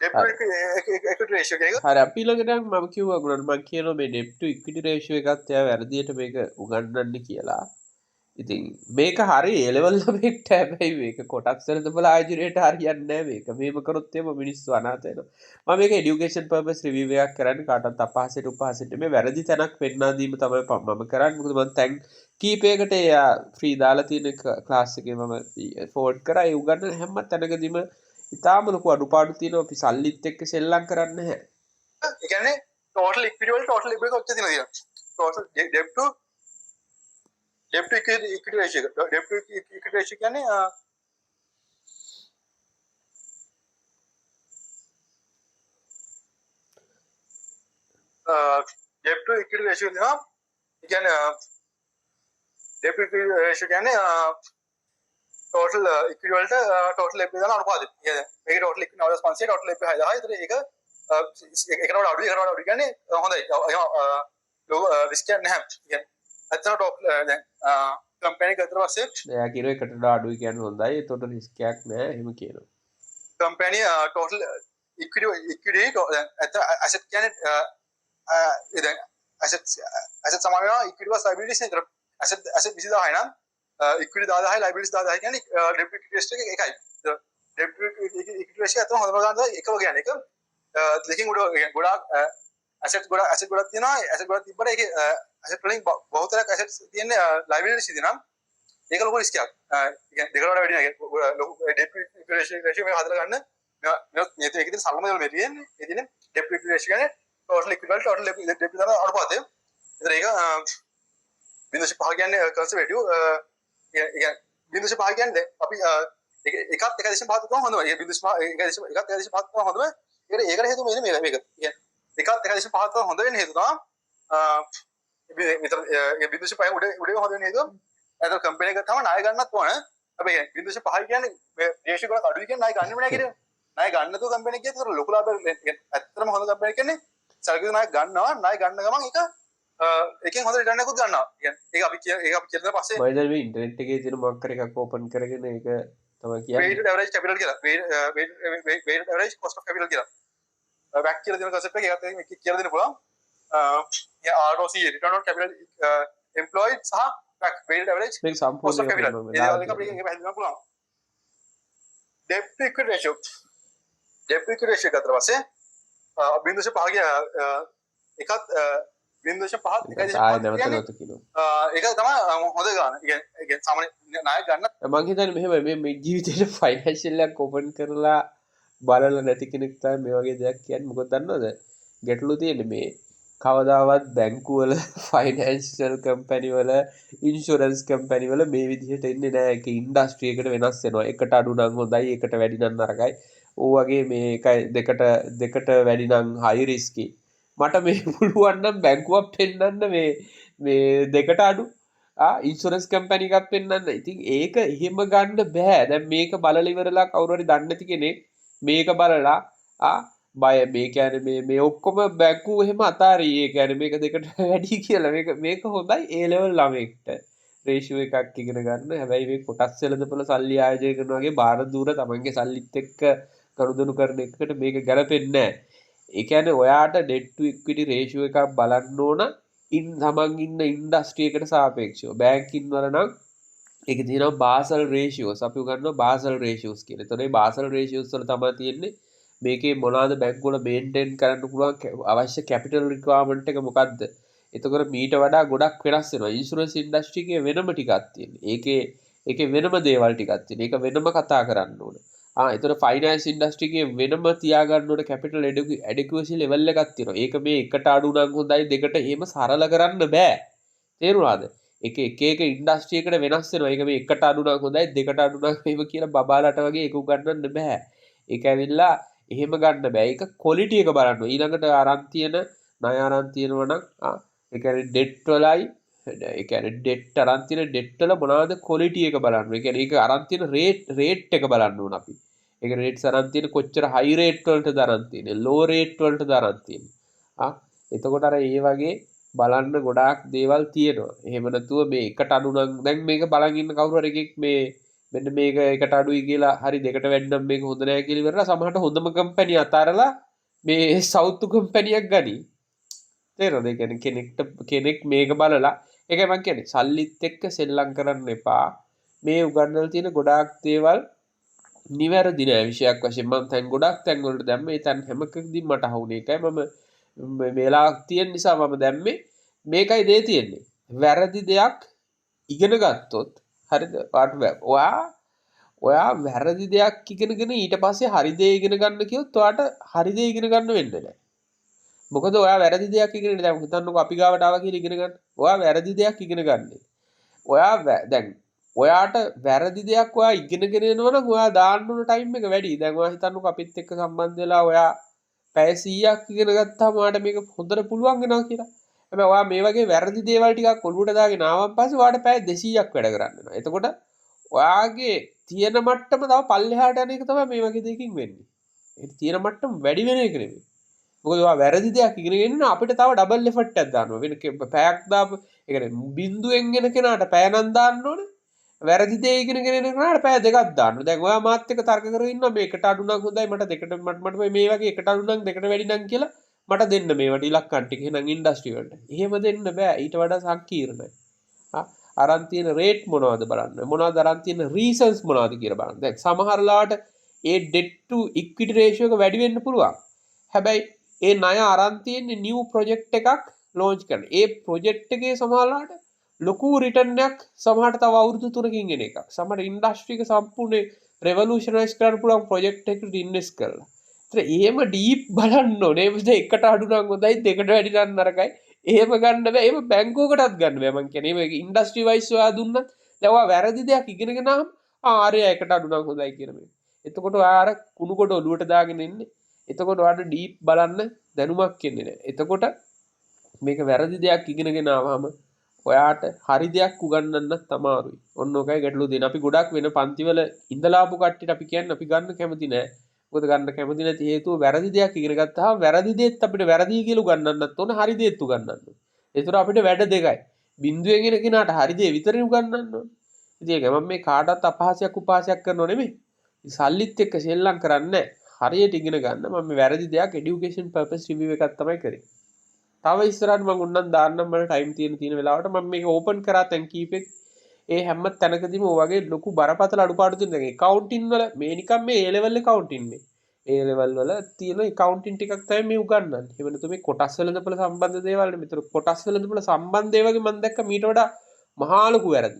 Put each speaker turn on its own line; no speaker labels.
debt to equity ratio එක.
හරි අපි ළඟට මම කිව්වා ගුණන් මම කියනවා මේ debt to equity ratio එකත් එයා වැරදියට මේක උගන්වන්න කියලා. ඉතින් මේක හරි ඒ ලෙවල් ළමෙක්ට හැබැයි මේක කොටස් වලට බලලා ආයුර්වේදයට හරියන්නේ නැහැ මේක. මෙහෙම කරොත් එම මිනිස්සු අනාථ වෙනවා. මම මේක এডুকেෂන් පර්පස් රිවිව් එකක් කරන්නේ කාටවත් අපහාසයට උපහාසයට මේ වැරදි තැනක් පෙන්වා දීම තමයි මම කරන්නේ. මොකද මම තැන් කීපයකට එයා ෆ්‍රී දාලා තියෙන ක්ලාස් එකේ මම ෆෝවර්ඩ් කරා. ඒ උගන්වන හැම තැනකදීම ඉතාලම ලොකු අඩුපාඩු තියෙනවා. අපි සල්ලිත් එක්ක සෙල්ලම් කරන්නේ නැහැ.
ඒ කියන්නේ total equity වල total equity කොච්චර තියෙනවද? total debt to equity ratio. debt to equity ratio කියන්නේ debt to equity ratio දෙනවා. ඒ කියන්නේ debt to equity ratio කියන්නේ total equity වලට total equity දාන අනුපාතය. කියන්නේ මේකේ total equity 9500 total equity 6000. ඒතර ඒක එකට වඩා අඩුයි කියන්නේ හොඳයි. ලොකු රිස්ක් එකක් නැහැ. කියන්නේ අතන ටොප් දැන් කම්පැනි එක අතර පස්සේ
එයා කියනවා එකට වඩා අඩුයි කියන්නේ හොඳයි. ඒතකොට රිස්ක් එකක් නැහැ එහෙම කියනවා.
කම්පැනි total equity අතන asset කියන්නේ දැන් asset සමාන වෙනවා equity plus liabilities නේ. asset 20000යි නම් equity 10000යි liabilities 10000යි කියන්නේ debt equity ratio එක එකයි. debt equity ratio අතන හොඳම ගන්න එක වගේ යන එක දෙකකින් ගොඩාක් asset ගොඩක් තියෙනවා. asset ගොඩක් තිබ්බට ඒකේ asset වලින් බහුතරයක් assets තියෙන liabilities තියෙනවා. ඒක ලොකු රිස්ක් එකක්. ඒ කියන්නේ දෙකට වඩා වැඩි නේද? ලොකු debt equity ratio මේක හදලා ගන්න මේක තියෙන සල්ලම දේවල් මේ තියෙන්නේ. ඒ තියෙන්නේ debt equity ratio කියන්නේ total equity වල total debt දාන අනුපාතය. ඒතර ඒක 0.5 කියන්නේ conservative. ඒ කියන්නේ 0.5 කියන්නේ අපි එකත් 1.5 තමයි හොඳම. ඒ 0.5 එකත් 1.5 තමයි හොඳම. ඒකට හේතුව මෙන්න මේක. කියන්නේ එකත් 1.5 තමයි හොඳ වෙන හේතුව තමයි විතර ඒ 0.5 උඩේ හොඳ වෙන හේතුව අද කම්පැනි එක තමයි ණය ගන්නත් ඕන. හැබැයි 0.5 කියන්නේ රේෂියෝ ගණන් අඩුයි කියන්නේ ණය ගන්නෙම නෑ කියන්නේ. ණය ගන්න තු කම්පැනි එකේ ඒතර ලොකු ලාභයක් ඇත්තටම හොඳ කම්පැනි කියන්නේ සල්කි ණය ගන්නවා. ණය ගන්න ගමන් ඒක එකෙන් හොඳ රිටර්න් එකකුත් ගන්නවා. කියන්නේ ඒක අපි කියන පස්සේ
මයිදල් මේ ඉන්ටර්නෙට් එකේ තියෙන මොකක් හරි එකක් ඕපන් කරගෙන ඒක තමයි කියන්නේ
weighted average capital කියලා. weighted average cost of capital කියලා. WACC කියලා දෙන concept එක ඒකත් මේක කියලා දෙන්න පුළුවන්. ROC return on capital employed සහ WACC weighted average
මේක
cost of capital.
සම්පූර්ණයෙන්
ඒ වගේ අපිට මේක පැහැදිලි කරන්න පුළුවන්. debt to equity ratio. debt to equity ratio එක අතර පස්සේ 0.5 එකත් 0.5 ඒක තමයි හොඳ ගන්න. ඒ කියන්නේ සාමාන්‍ය ණය ගන්න
මම හිතන්නේ මෙහෙම මේ ජීවිතේට ෆයිනෑන්ෂියල් එකක් ඕපන් කරලා බලලා නැති කෙනෙක් තමයි මේ වගේ දෙයක් කියන්නේ. මොකද දන්නවද? ගැටලු තියෙන්නේ මේ කවදාවත් බැංකු වල ෆයිනෑන්ෂියල් කම්පැනි වල ඉන්ෂුරන්ස් කම්පැනි වල මේ විදිහට ඉන්නේ නැහැ. ඒක ඉන්ඩස්ට්‍රි එකට වෙනස් වෙනවා. එකට අඩු නම් හොඳයි, එකට වැඩි නම් නරකයි. ඕ වගේ මේ එකයි දෙකට වැඩි නම් හයි රිස්කි. මට මේ පුළුවන් නම් බැංකුවක් පෙන්වන්න මේ දෙකට අඩු ඉන්ෂුරන්ස් කම්පැනි එකක් පෙන්වන්න. ඉතින් ඒක එහෙම ගන්න බෑ. දැන් මේක බලලා ඉවරලා කවුරු හරි දන්නේ නැති කෙනෙක් මේක බලලා බය මේ කියන්නේ මේ ඔක්කොම බැංකුව එහෙම අතාරී. ඒ කියන්නේ මේක දෙකට වැඩි කියලා මේක හොඳයි ඒ ලෙවල් ළමෙක්ට රේෂියෝ එකක් ඉගෙන ගන්න. හැබැයි මේ කොටස් වෙළඳපොළ සල්ලි ආයෝජනය කරනවා වගේ බාර දූර තමන්ගේ සල්ලිත් එක්ක කරුදු කරන එකට මේක ගැලපෙන්නේ නැහැ. ඒ කියන්නේ ඔයාට debt to equity ratio එකක් බලන්න ඕන තමන් ඉන්න ඉන්ඩස්ට්‍රි එකට සාපේක්ෂව. බැංකින් වල නම් ඒක තියෙනවා බාසල් රේෂියෝස්. අපි උගන්වනවා බාසල් රේෂියෝස් කියලා. ඒතකොට මේ බාසල් රේෂියෝස් වල තමයි තියෙන්නේ මේකේ මොනවාද බැංකුව වල මේන්ටේන් කරන්න පුළුවන් අවශ්‍ය කැපිටල් රික්වයර්මන්ට් එක මොකද්ද? එතකොට මීට වඩා ගොඩක් වෙනස් වෙනවා. ඉන්ෂුරන්ස් ඉන්ඩස්ට්‍රි එකේ වෙනම ටිකක් තියෙනවා. ඒකේ වෙනම දේවල් ටිකක් තියෙනවා. ඒක වෙනම කතා කරන්න ඕන. එතකොට ෆයිනෑන්ස් ඉන්ඩස්ට්‍රි එකේ වෙනම තියාගන්න ඕන කැපිටල් ඇඩිකුවසි ලෙවල් එකක් තියෙනවා. ඒක මේ එකට අඩු නම් හොඳයි දෙකට එහෙම සරල කරන්න බෑ. තේරුණාද? එක ඉන්ඩස්ට්‍රි එකට වෙනස් වෙනවා. ඒක මේ එකට අඩු නම් හොඳයි දෙකට අඩු නම් එහෙම කියලා බබාලට වගේ ඒක උගන්නන්න බෑ. ඒක ඇවිල්ලා එහෙම ගන්න බෑ. ඒක ක්වොලිටි එක බලන්න. ඊළඟට අරන් තියෙන ණය අරන් තියෙනවා නම් ඒ කියන්නේ ඩෙට් වලයි ඒ කියන්නේ ඩෙට් අරන් තියෙන ඩෙට් වල මොනවාද ක්වොලිටි එක බලන්න. ඒ කියන්නේ ඒක අරන් තියෙන රේට් එක බලන්න ඕන අපි. ඒක රේට්ස් අරන් තියෙන කොච්චර හයි රේට් වලටද අරන් තියෙන්නේ ලෝ රේට් වලටද අරන් තියෙන්නේ. එතකොට අර ඒ වගේ බලන්න ගොඩාක් දේවල් තියෙනවා. එහෙම නැතුව මේ එකට අඩු නම් දැන් මේක බලන් ඉන්න කවුරු හරි එකෙක් මේ මෙන්න මේක එකට අඩුයි කියලා හරි දෙකට වැඩි නම් මේක හොඳ නෑ කියලා ඉවරලා සමහරට හොඳම කම්පැනි අතාරලා මේ සවුත් කම්පැනියක් ගනි. තේරෙනවද? ඒ කියන්නේ කෙනෙක් මේක බලලා ඒකයි මම කියන්නේ සල්ලිත් එක්ක සෙල්ලම් කරන්න එපා. මේ උගන්වලා තියෙන ගොඩාක් දේවල් නිවැරදි නෑ විශයක් වශයෙන් මම දැන් ගොඩක් තැන් වලට දැම්මේ ඒ තැන් හැම එකකදී මට අහුනේ එකයි මම මේලා තියෙන නිසා මම දැම්මේ මේකයි දේ තියෙන්නේ වැරදි දෙයක් ඉගෙන ගත්තොත් හරිද ඔයා වැරදි දෙයක් ඉගෙනගෙන ඊට පස්සේ හරි දේ ඉගෙන ගන්න කියොත් ඔයාට හරි දේ ඉගෙන ගන්න වෙන්නේ නැහැ මොකද ඔයා වැරදි දෙයක් ඉගෙනගෙන දැන් හිතන්නකෝ අපි ගාවට ආවා කියලා ඉගෙන ගන්න ඔයා වැරදි දෙයක් ඉගෙන ගන්නේ ඔයා දැන් ඔයාට වැරදි දෙයක් ඔයා ඉගෙනගෙන යනවා නම් ඔයා දාන්න ඕන ටයිම් එක වැඩි. දැන් ඔයා හිතන්නකෝ අපිත් එක්ක සම්බන්ධ වෙලා ඔයා පැය 100ක් ඉගෙන ගත්තාම ඔයාට මේක හොඳට පුළුවන් වෙනවා කියලා. හැබැයි ඔයා මේ වගේ වැරදි දේවල් ටිකක් ඔළුවට දාගෙන ආවන් පස්සේ ඔයාට පැය 200ක් වැඩ කරන්න වෙනවා. එතකොට ඔයාගේ තියෙන මට්ටම තව පල්ලෙහාට යන එක තමයි මේ වගේ දෙයකින් වෙන්නේ. ඒ තියෙන මට්ටම වැඩි වෙන එක නෙමෙයි. මොකද ඔයා වැරදි දෙයක් ඉගෙනගෙන ඉන්න අපිට තව ඩබල් එෆර්ට් එකක් දානවා. වෙන පැයක් දාපු ඒ කියන්නේ බිඳුවෙන් එන කෙනාට පැය නම් දාන්න ඕනේ. වැරදි දේ ඉගෙනගෙන එන කෙනාට පැය දෙකක් දාන්න. දැන් ඔයා මාත් එක්ක තර්ක කරගෙන ඉන්නවා මේකට අඩු නම් හොඳයි මට දෙකට මට මේ වගේ එකට අඩු නම් දෙකට වැඩි නම් කියලා මට දෙන්න මේවට ඉලක්කම් ටික එහෙනම් ඉන්ඩස්ට්‍රි වලට. එහෙම දෙන්න බෑ. ඊට වඩා සංකීර්ණයි. අරන් තියෙන රේට් මොනවද බලන්න. මොනවද අරන් තියෙන රීසන්ස් මොනවද කියලා බලන්න. දැන් සමහර ලාට ඒ debt to equity ratio එක වැඩි වෙන්න පුළුවන්. හැබැයි ඒ ණය අරන් තියෙන්නේ new project එකක් launch කරන. ඒ project එකේ සමහර ලාට ලොකු රිටර්න් එකක් සමහරට තව අවුරුදු 3කින් එන එකක්. සමහර ඉන්ඩස්ට්‍රි එක සම්පූර්ණ රෙවොලූෂනයිස් කරන්න පුළුවන් ප්‍රොජෙක්ට් එකකට ඉන්වෙස්ට් කරලා. ඒතර එහෙම ඩීප් බලන්න ඕනේ. මේ එකට අඩු නම් හොඳයි දෙකට වැඩි නම් නරකයි. එහෙම ගන්න බෑ. එහෙම බැංකුවකටත් ගන්න බෑ. මං කියන්නේ මේ ඉන්ඩස්ට්‍රි වයිස් ඔයා දුන්නත් දැන් ඔයා වැරදි දෙයක් ඉගෙනගෙන ආවම ආරය එකට අඩු නම් හොඳයි කියන මේ. එතකොට ඔයා අර කුණු කොට ඔලුවට දාගෙන ඉන්නේ. එතකොට ඔයාට ඩීප් බලන්න දැනුමක් එන්නේ නැහැ. එතකොට මේක වැරදි දෙයක් ඉගෙනගෙන ආවම ඔයාට හරි දෙයක් උගන්වන්නත් අමාරුයි. ඔන්න ඔකයි ගැටලුව දෙන. අපි ගොඩක් වෙන පන්තිවල ඉඳලා ආපු කට්ටියට අපි කියන්නේ අපි ගන්න කැමති නෑ. මොකද ගන්න කැමති නැති හේතුව වැරදි දෙයක් ඉගෙන ගත්තාම වැරදි දෙයත් අපිට වැරදි කියලා උගන්වන්නත් ඕන හරි දෙයත් උගන්වන්න ඕන. ඒතර අපිට වැඩ දෙකයි. බිඳුවෙන් එන කෙනාට හරි දේ විතරයි උගන්වන්න ඕන. ඉතින් ඒක මම මේ කාටවත් අපහාසයක් උපහාසයක් කරනව නෙමෙයි. සල්ලිත් එක්ක සෙල්ලම් කරන්නේ හරියට ඉගෙන ගන්න. මම මේ වැරදි දෙයක් এডুকেෂන් පර්පස් රිවිව් එකක් තමයි කරේ. තව ඉස්සරහට මම උන්නම් දාන්නම් මට ටයිම් තියෙන වෙලාවට මම මේක ඕපන් කරා තැන් කීපෙක ඒ හැම තැනකදීම ඔය වගේ ලොකු බරපතල අඩුපාඩු තියෙන දැන් accounting වල මේ නිකන් මේ A level accounting මේ A level වල තියෙන accounting ටිකක් තමයි මේ උගන්වන්නේ. එහෙම නැතු මේ කොටස් වෙළඳපොළ සම්බන්ධ දේවල් නේ. මෙතන කොටස් වෙළඳපොළ සම්බන්ධ ඒ වගේ මම දැක්ක මීට වඩා මහා ලොකු වැරදි.